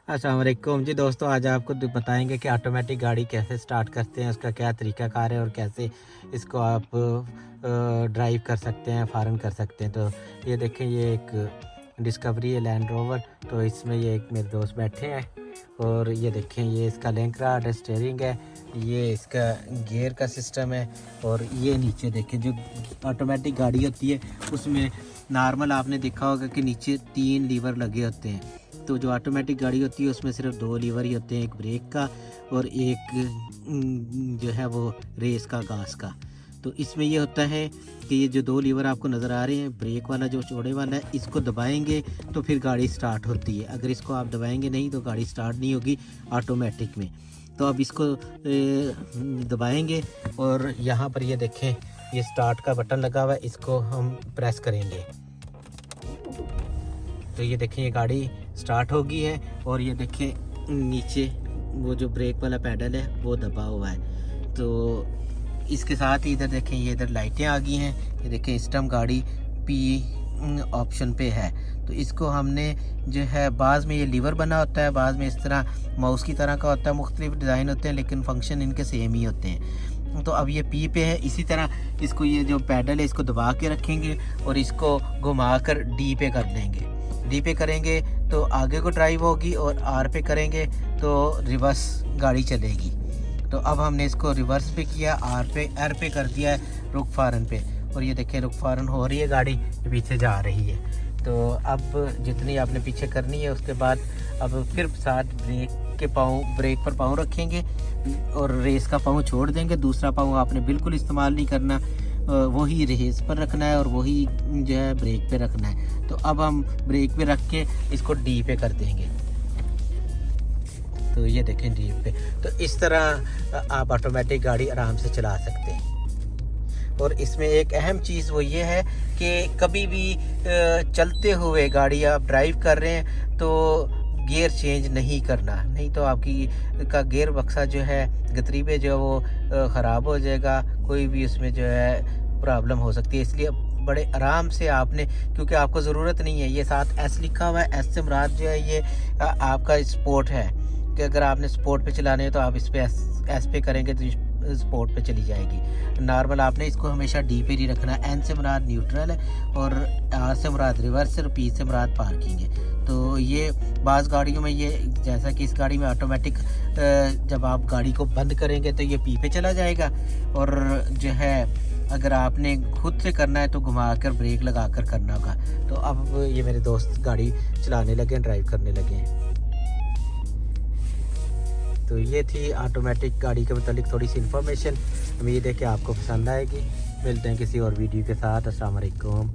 अस्सलाम वालेकुम जी दोस्तों, आज आपको बताएंगे कि ऑटोमेटिक गाड़ी कैसे स्टार्ट करते हैं, उसका क्या तरीकाकार है और कैसे इसको आप ड्राइव कर सकते हैं, फ़ॉरन कर सकते हैं। तो ये देखें, ये एक डिस्कवरी है लैंड रोवर। तो इसमें ये एक मेरे दोस्त बैठे हैं और ये देखें, ये इसका लिंक रॉड है, स्टीयरिंग है, ये इसका गियर का सिस्टम है। और ये नीचे देखें, जो ऑटोमेटिक गाड़ी होती है उसमें नॉर्मल आपने देखा होगा कि नीचे 3 लीवर लगे होते हैं। तो जो ऑटोमेटिक गाड़ी होती है उसमें सिर्फ 2 लीवर ही होते हैं, एक ब्रेक का और एक जो है वो रेस का, घास का। तो इसमें ये होता है कि ये जो 2 लीवर आपको नज़र आ रहे हैं, ब्रेक वाला जो चौड़े वाला है, इसको दबाएंगे तो फिर गाड़ी स्टार्ट होती है। अगर इसको आप दबाएंगे नहीं तो गाड़ी स्टार्ट नहीं होगी ऑटोमेटिक में। तो अब इसको दबाएंगे और यहाँ पर ये देखें, ये स्टार्ट का बटन लगा हुआ है, इसको हम प्रेस करेंगे तो ये देखें, ये गाड़ी स्टार्ट हो गई है। और ये देखें नीचे वो जो ब्रेक वाला पैडल है वो दबा हुआ है। तो इसके साथ ही इधर देखें, ये इधर लाइटें आ गई हैं। ये देखें, स्टम गाड़ी पी ऑप्शन पे है। तो इसको हमने जो है, बाज़ में ये लीवर बना होता है, बाज़ में इस तरह माउस की तरह का होता है, मुख्तलिफ डिज़ाइन होते हैं लेकिन फंक्शन इनके सेम ही होते हैं। तो अब ये पी पे है। इसी तरह इसको, ये जो पैडल है इसको दबा के रखेंगे और इसको घुमा कर डी पे कर देंगे। डी पे करेंगे तो आगे को ड्राइव होगी और आर पे करेंगे तो रिवर्स गाड़ी चलेगी। तो अब हमने इसको रिवर्स पे किया, आर पे कर दिया है, रुख फारन पे। और ये देखें, रुख फारन हो रही है, गाड़ी पीछे जा रही है। तो अब जितनी आपने पीछे करनी है उसके बाद अब फिर साथ ब्रेक पर पाँव रखेंगे और रेस का पाँव छोड़ देंगे। दूसरा पाँव आपने बिल्कुल इस्तेमाल नहीं करना, वही रेस पर रखना है और वही जो है ब्रेक पे रखना है। तो अब हम ब्रेक पे रख के इसको डी पे कर देंगे। तो ये देखें, डी पे। तो इस तरह आप ऑटोमेटिक गाड़ी आराम से चला सकते हैं। और इसमें एक अहम चीज़ वो ये है कि कभी भी चलते हुए गाड़ी आप ड्राइव कर रहे हैं तो गियर चेंज नहीं करना, नहीं तो आपकी का गियर बक्सा जो है गतरी पे जो वो ख़राब हो जाएगा, कोई भी उसमें जो है प्रॉब्लम हो सकती है। इसलिए बड़े आराम से आपने, क्योंकि आपको ज़रूरत नहीं है, ये साथ एस लिखा हुआ है, एस से मुराद जो है ये आपका स्पोर्ट है कि अगर आपने स्पोर्ट पे चलाने हैं तो आप इस पे एस पे करेंगे तो स्पोर्ट पे चली जाएगी। नॉर्मल आपने इसको हमेशा डी पे ही रखना है। एन से मुराद न्यूट्रल है और आर से मुराद रिवर्स और पी से मुराद पार्किंग है। तो ये बाज़ गाड़ियों में, ये जैसा कि इस गाड़ी में ऑटोमेटिक जब आप गाड़ी को बंद करेंगे तो ये पी पे चला जाएगा। और जो है अगर आपने खुद से करना है तो घुमा कर ब्रेक लगा कर करना होगा। तो अब ये मेरे दोस्त गाड़ी चलाने लगे, ड्राइव करने लगे हैं। तो ये थी ऑटोमेटिक गाड़ी के मतलब थोड़ी सी इन्फॉर्मेशन। उम्मीद है कि आपको पसंद आएगी। मिलते हैं किसी और वीडियो के साथ। अस्सलाम वालेकुम।